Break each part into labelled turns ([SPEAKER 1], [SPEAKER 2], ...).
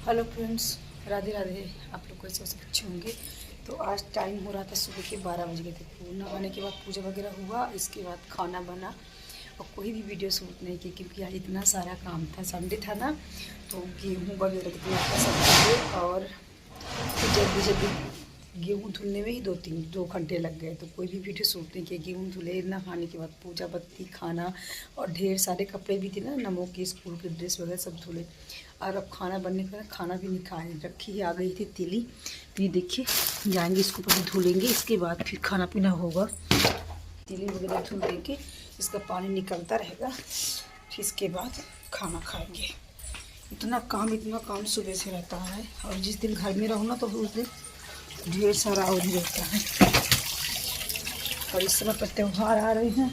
[SPEAKER 1] Hello friends, Radhe Radhe. आप लोग कैसे सब अच्छे होंगे। तो आज टाइम हो रहा था सुबह के 12 बज गए थे। पूर्ण आने के बाद पूजा वगैरह हुआ, इसके बाद खाना बना और कोई भी वीडियो शूट नहीं की क्योंकि आज इतना सारा काम था। संडे था ना, तो गेहूँ वगैरह कितना था सब चीज़ें, और फिर जल्दी जल्दी गेहूँ धुलने में ही दो घंटे लग गए। तो कोई भी वीडियो शूट नहीं किया। गेहूँ धुले, नहाने के बाद पूजा बत्ती खाना, और ढेर सारे कपड़े भी थे ना, नमो के स्कूल के ड्रेस वगैरह सब धुले। और अब खाना बनने का खाना भी नहीं खाए, रखी ही आ गई थी तिली। तो ये देखिए, जाएंगे इसको पहले धुलेंगे, इसके बाद फिर खाना पीना होगा। तिली वगैरह धुल देंगे, इसका पानी निकलता रहेगा, फिर इसके बाद खाना खाएंगे। इतना काम सुबह से रहता है, और जिस दिन घर में रहो ना तो उस दिन ढेर सारा और ही रहता है। और इस समय पर त्यौहार आ रहे हैं,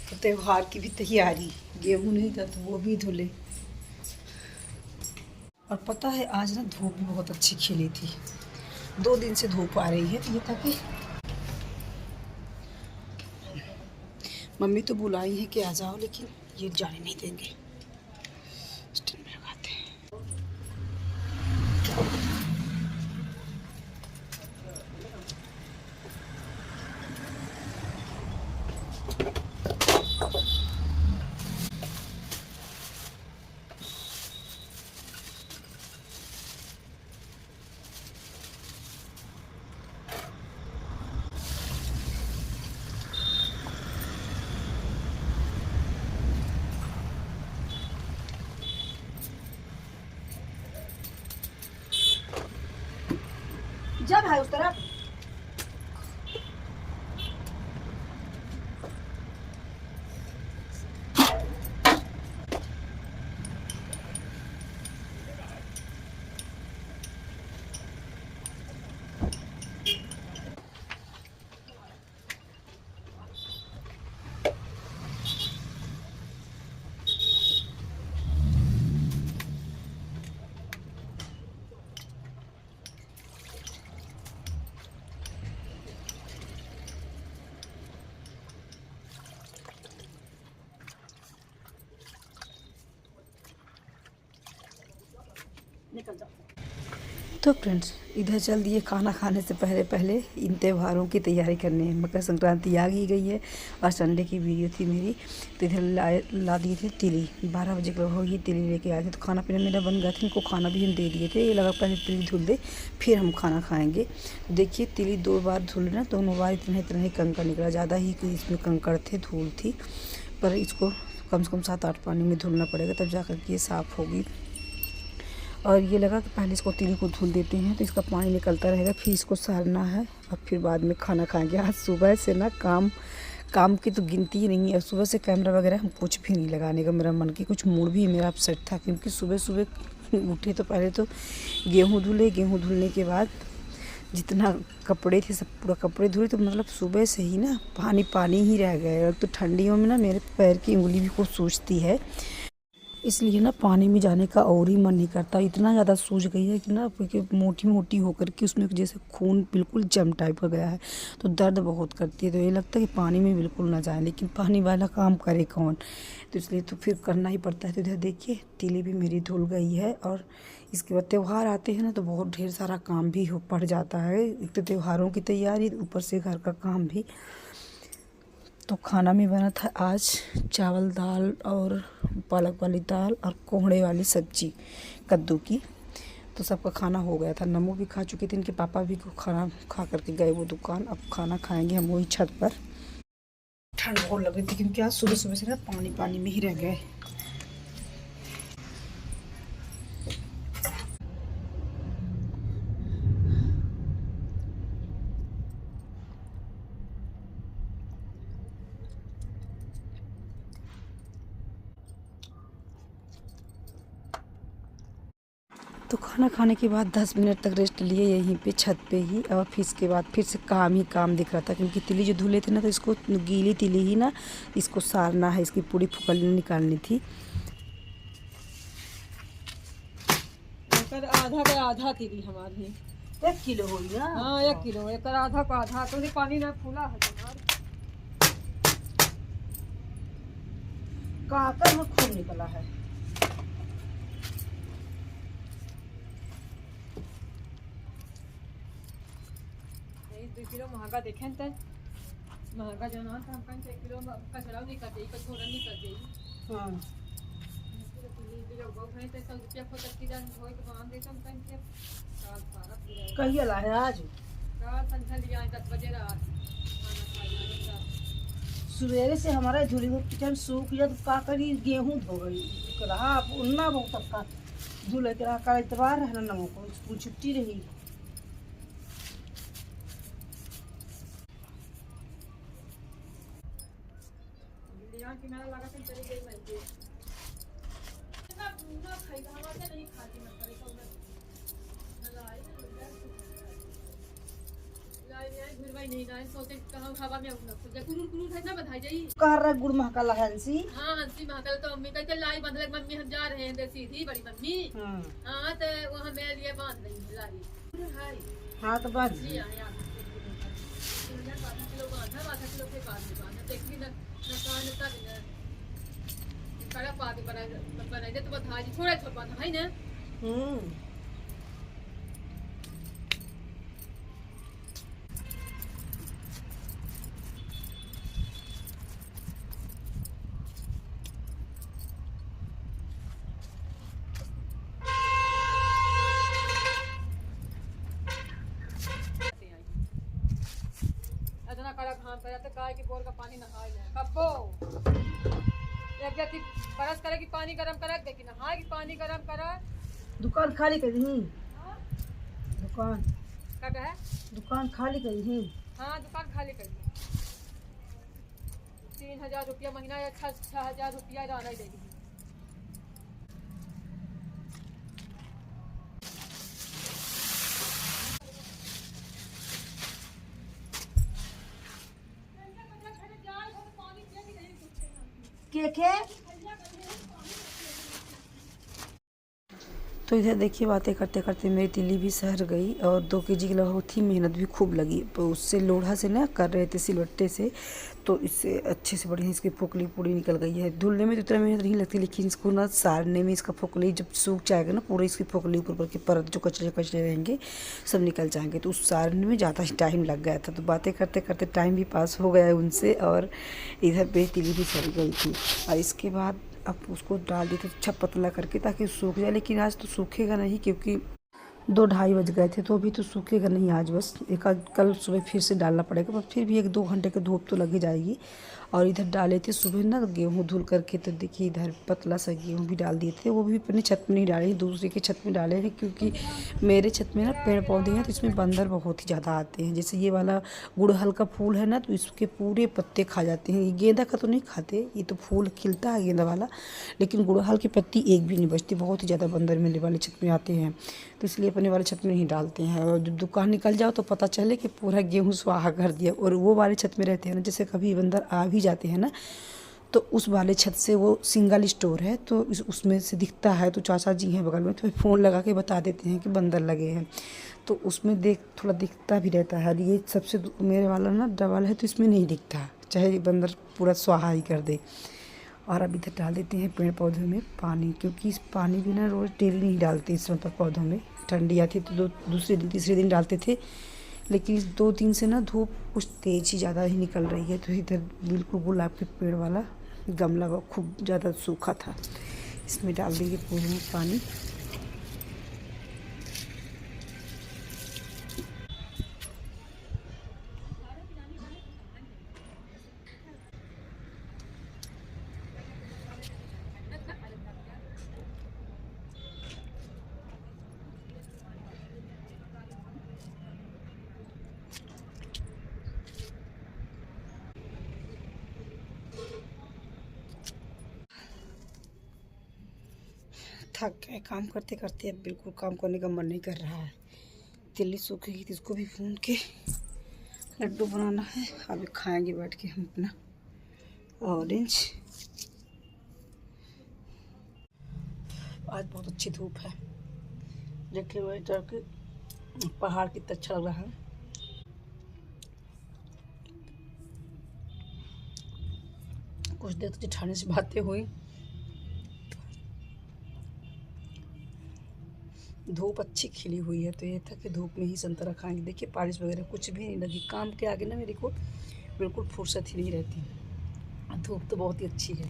[SPEAKER 1] तो त्यौहार की भी तैयारी। गेहूँ नहीं था तो वो भी धुले। और पता है आज ना धूप भी बहुत अच्छी खिली थी। 2 दिन से धूप आ रही है, तो ये था कि मम्मी तो बुलाई है कि आ जाओ, लेकिन ये जाने नहीं देंगे। स्टैंड में लगाते हैं। जब है उस तरफ निकल जाओ। तो फ्रेंड्स, इधर चल दिए खाना खाने से पहले पहले इन त्योहारों की तैयारी करने। मकर संक्रांति आ ही गई है और संडे की वीडियो थी मेरी, तो इधर ला दिए थे तिली। 12 बजे के लगभग ही तिली लेके आए थे। तो खाना पीना मेरा बन गया था, इनको खाना भी हम दे दिए थे। ये लगा पहले तिली धुल दे फिर हम खाना खाएँगे। देखिए तिली 2 बार धुल ना, दोनों बार इतना ही कंकड़ निकला। ज़्यादा ही इसमें कंकड़ थे, धूल थी, पर इसको कम से कम 7-8 पानी में धुलना पड़ेगा, तब जा कर के ये साफ़ होगी। और ये लगा कि पहले इसको तिली को धुल देते हैं तो इसका पानी निकलता रहेगा, फिर इसको सारना है और फिर बाद में खाना खाएंगे। आज सुबह से ना काम की तो गिनती ही नहीं है। सुबह से कैमरा वगैरह हम कुछ भी नहीं लगाने का मेरा मन की कुछ मूड भी मेरा अपसेट था, क्योंकि सुबह सुबह उठे तो पहले तो गेहूँ धुले। गेहूँ धुलने के बाद जितना कपड़े थे सब पूरा कपड़े धुले, तो मतलब सुबह से ही ना पानी ही रह गए। तो ठंडियों में ना मेरे पैर की उंगली भी खूब सूजती है, इसलिए ना पानी में जाने का और ही मन नहीं करता। इतना ज़्यादा सूज गई है कि ना, क्योंकि मोटी मोटी होकर के उसमें जैसे खून बिल्कुल जम टाइप का गया है, तो दर्द बहुत करती है। तो ये लगता है कि पानी में बिल्कुल ना जाए, लेकिन पानी वाला काम करे कौन, तो इसलिए तो फिर करना ही पड़ता है। तो इधर देखिए तिली भी मेरी धुल गई है। और इसके बाद त्यौहार आते हैं ना, तो बहुत ढेर सारा काम भी पड़ जाता है। एक तो त्योहारों की तैयारी, ऊपर से घर का काम भी। तो खाना में बना था आज चावल दाल और पालक वाली दाल और कोहड़े वाली सब्जी कद्दू की। तो सबका खाना हो गया था। नमो भी खा चुके थे, इनके पापा भी खाना खा करके गए वो दुकान। अब खाना खाएंगे हम वही छत पर। ठंड बहुत लग रही थी क्योंकि आज सुबह सुबह से ना पानी में ही रह गए। तो खाना खाने के बाद 10 मिनट तक रेस्ट लिए यहीं पे छत पे ही। और फिर इसके बाद फिर से काम दिख रहा था, क्योंकि तिली जो धुले थे ना, तो इसको गीली तिली ही ना इसको सारना है, इसकी पूरी फुकल निकालनी थी।
[SPEAKER 2] आधा का आधा तिली हमारी
[SPEAKER 1] 1 किलो हो गया।
[SPEAKER 2] हाँ 1 किलो, एक आधा का आधा, तो पानी ना फूला है
[SPEAKER 1] काकर में खून निकला है।
[SPEAKER 2] 2 किलो महंगा देखें तो महंगा जो ना हम कहीं 1 किलो कचरा नहीं करते ही कचौड़ा नहीं करते ही
[SPEAKER 1] हाँ
[SPEAKER 2] जो गो भाई तो 100 रुपया को तक की जान होई तो मान देते हम कहीं के साल सारा पूरा
[SPEAKER 1] कहिए ला है आज
[SPEAKER 2] का संख्या लिया 10 बजे रात खाना खाया
[SPEAKER 1] सवेरे से हमारा झूली में किचन सूख गया तो का करी गेहूं धो गई रहा उन्ना बहुत तक का झूले के रहा का इतवार है ना नमक स्कूल छुट्टी रही
[SPEAKER 2] लिया किनारा लगा के चली गई मैं के ना ना खाई हमारे नहीं खाती मैं करे तो मैं लाई फिर भाई नहीं ना सोचे कहां हवा में उठना तो कुरुर कुरुर है ना बधाई जाई
[SPEAKER 1] कह रहा गुड़ महका ला हंसी
[SPEAKER 2] हां हंसी महाकाल तो मम्मी कहते लाई बंधले मम्मी हम जा रहे हैं देसी थी बड़ी मम्मी हां तो वो हमें लिए बांध रही है लाई हाय
[SPEAKER 1] हाँ तो बात
[SPEAKER 2] जी आया 12 किलो बांधा 12 किलो के बाद में बांधा देखी ना कान तक न कड़ा पा के बनाई दे तो बधाई थोड़ा छोड़ बांधा है ना इतना कड़ा घाम करा तो गाय की बोर का पानी नहाए ले कब्बो एक व्यक्ति बरस करे कि पानी गरम करा देखी नहाए कि पानी गरम करा
[SPEAKER 1] दुकान खाली कर दी दुकान
[SPEAKER 2] क्या कहे
[SPEAKER 1] दुकान खाली कर दी
[SPEAKER 2] हाँ दुकान खाली कर दी 3000 रुपया महीना या 6000 रुपया रहना ही देगी
[SPEAKER 1] के तो इधर देखिए बातें करते करते मेरी तिल्ली भी सर गई और 2 केजी की बहुत ही मेहनत भी खूब लगी तो उससे लोढ़ा से ना कर रहे थे सिलवट्टे से तो इससे अच्छे से बढ़िया इसकी फोकली पूरी निकल गई है। धुलने में तो इतना मेहनत नहीं लगती लेकिन इसको ना सारने में इसका फोकली जब सूख जाएगा ना पूरी इसकी फोकली ऊपर की परत जो कचरे कचरे रहेंगे सब निकल जाएंगे तो उस सारने में ज़्यादा टाइम लग गया था। तो बातें करते करते टाइम भी पास हो गया है उनसे और इधर मेरी तिल्ली भी सर गई थी और इसके बाद अब उसको डाल देते अच्छा पतला करके ताकि सूख जाए लेकिन आज तो सूखेगा नहीं क्योंकि 2-2:30 बज गए थे तो अभी तो सूखेगा नहीं आज बस एक कल सुबह फिर से डालना पड़ेगा पर फिर भी 1-2 घंटे की धूप तो लगी जाएगी। और इधर डाले थे सुबह ना गेहूँ धुल करके तो देखिए इधर पतला सा गेहूँ भी डाल दिए थे वो भी अपनी छत में नहीं डाले दूसरे की छत में डाले हैं क्योंकि मेरे छत में ना पेड़ पौधे हैं तो इसमें बंदर बहुत ही ज़्यादा आते हैं। जैसे ये वाला गुड़हल का फूल है ना तो इसके पूरे पत्ते खा जाते हैं। ये गेंदा का तो नहीं खाते ये तो फूल खिलता है गेंदा वाला लेकिन गुड़हल की पत्ती एक भी नहीं बचती बहुत ही ज़्यादा बंदर मेरे वाले छत में आते हैं तो इसलिए अपने वाले छत में नहीं डालते हैं। और जब दुकान निकल जाओ तो पता चले कि पूरा गेहूँ स्वाहा कर दिया। और वो वाले छत में रहते हैं ना जैसे कभी बंदर आ भी जाते हैं ना तो उस वाले छत से वो सिंगल स्टोर है तो उसमें से दिखता है तो चाचा जी हैं बगल में तो फ़ोन लगा के बता देते हैं कि बंदर लगे हैं तो उसमें देख थोड़ा दिखता भी रहता है। ये सबसे मेरे वाला ना डबल है तो इसमें नहीं दिखता चाहे बंदर पूरा स्वाहा ही कर दे। और अब इधर डाल देते हैं पेड़ पौधों में पानी क्योंकि इस पानी भी ना रोज़ डेली नहीं डालते इस मतलब पौधों में ठंडी आती तो दूसरे दिन तीसरे दिन डालते थे लेकिन 2 दिन से ना धूप कुछ तेज़ ही ज़्यादा ही निकल रही है तो इधर बिल्कुल गुलाब के पेड़ वाला गमला खूब ज़्यादा सूखा था इसमें डाल देंगे पूरे पानी। थक गए काम करते करते अब बिल्कुल काम करने का मन नहीं कर रहा है। तिल्ली सूखेगी तो इसको भी भून के लड्डू बनाना है अभी खाएंगे बैठ के हम अपना ऑरेंज। आज बहुत अच्छी धूप है देखिए वेटर के पहाड़ कितना अच्छा लग रहा है। कुछ देर तो जेठानी से बातें हुई धूप अच्छी खिली हुई है, तो ये था कि धूप में ही संतरा खाएंगे। देखिए बारिश वगैरह कुछ भी नहीं लगी, काम के आगे ना मेरे को बिल्कुल फुर्सत ही नहीं रहती। धूप तो बहुत ही अच्छी है।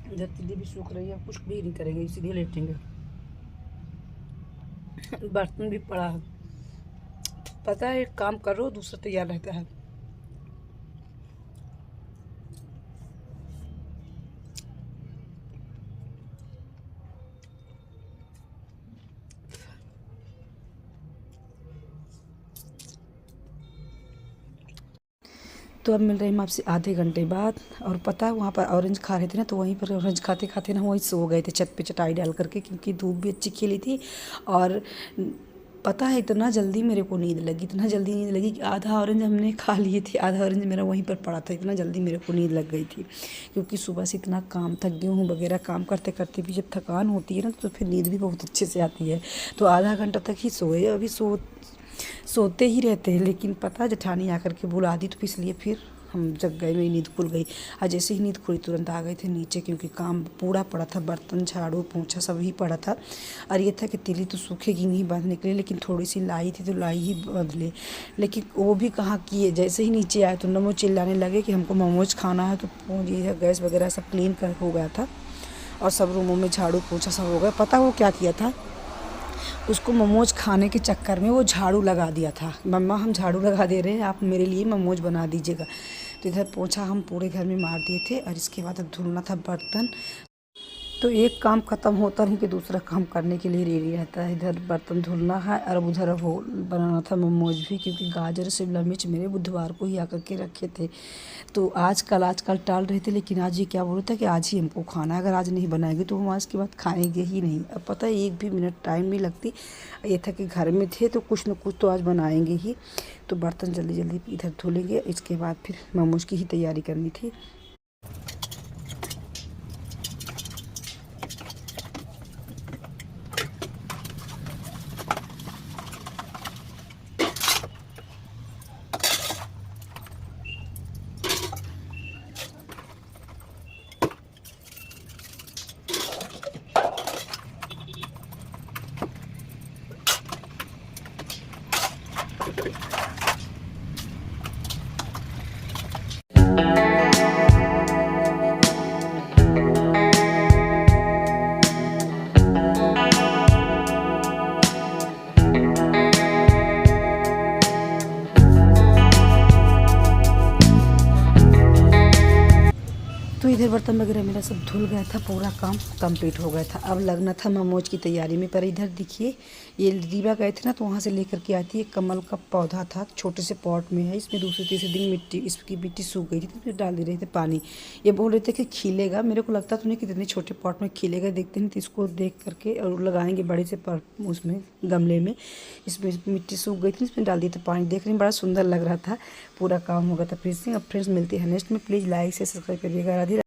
[SPEAKER 1] इधर तिल्ली भी सूख रही है, कुछ भी नहीं करेंगे, इसीलिए लेटेंगे। बर्तन भी पड़ा है, पता है एक काम करो दूसरा तैयार रहता है। तो अब मिल रही हम आपसे आधे घंटे बाद। और पता है वहाँ पर ऑरेंज खा रहे थे ना, तो वहीं पर ऑरेंज खाते खाते ना वहीं सो गए थे छत पे चटाई डाल करके, क्योंकि धूप भी अच्छी खिली थी। और पता है इतना जल्दी मेरे को नींद लगी, इतना जल्दी नींद लगी कि आधा ऑरेंज हमने खा लिए थे, आधा ऑरेंज मेरा वहीं पर पड़ा था। इतना जल्दी मेरे को नींद लग गई थी, क्योंकि सुबह से इतना काम था, गेहूँ वगैरह काम करते करते भी जब थकान होती है ना, तो फिर नींद भी बहुत अच्छे से आती है। तो आधा घंटा तक ही सोए। अभी सोते ही रहते हैं, लेकिन पता जेठानी आकर के बुला दी, तो इसलिए फिर हम जग गए, मेरी नींद खुल गई। आज जैसे ही नींद खुली तुरंत आ गए थे नीचे, क्योंकि काम पूरा पड़ा था, बर्तन झाड़ू पोंछा सब ही पड़ा था। और ये था कि तिली तो सूखेगी नहीं बांधने के लिए, लेकिन थोड़ी सी लाई थी तो लाई ही बांध ले। लेकिन वो भी कहाँ किए, जैसे ही नीचे आए तो नमो चिल्लाने लगे कि हमको मोमोज खाना है। तो ये गैस वगैरह सब क्लीन कर हो गया था, और सब रूमों में झाड़ू पोंछा सब हो गया। पता वो क्या किया था, उसको मोमोज खाने के चक्कर में वो झाड़ू लगा दिया था। मम्मा हम झाड़ू लगा दे रहे हैं, आप मेरे लिए मोमोज बना दीजिएगा। तो इधर पोंछा हम पूरे घर में मार दिए थे, और इसके बाद अब धुलना था बर्तन। तो एक काम ख़त्म होता नहीं कि दूसरा काम करने के लिए रेडी रहता है। इधर बर्तन धुलना है, और उधर वो बनाना था मोमोज भी, क्योंकि गाजर शिमला मिर्च मेरे बुधवार को ही आकर के रखे थे। तो आजकल टाल रहे थे, लेकिन आज ये क्या बोल रहा था कि आज ही हमको खाना है, अगर आज नहीं बनाएंगे तो हम आज के बाद खाएंगे ही नहीं। अब पता है एक भी मिनट टाइम नहीं लगती। ये था कि घर में थे तो कुछ न कुछ तो आज बनाएंगे ही। तो बर्तन जल्दी जल्दी इधर धुलेंगे, इसके बाद फिर मोमोज की ही तैयारी करनी थी। तो इधर बर्तन वगैरह मेरा सब धुल गया था, पूरा काम कंप्लीट हो गया था। अब लगना था मोमोज की तैयारी में। पर इधर देखिए, ये रीवा गए थे ना, तो वहाँ से लेकर के आई थी। एक कमल का पौधा था, छोटे से पॉट में है, इसमें दूसरे तीसरे दिन मिट्टी, इसकी मिट्टी सूख गई थी, तो फिर डाल दे रहे थे पानी। ये बोल रहे थे कि खिलेगा, मेरे को लगता तो नहीं कितने छोटे पॉट में खिलेगा, देखते हैं। तो इसको देख करके और लगाएंगे बड़े से उसमें गमले में। इसमें मिट्टी सूख गई थी, इसमें डाल दिए थे पानी। देखने में बड़ा सुंदर लग रहा था। पूरा काम हो गया था फिर से। अब फ्रेंड्स मिलते हैं नेक्स्ट में। प्लीज़ लाइक से सब्सक्राइब करिएगा। राधे।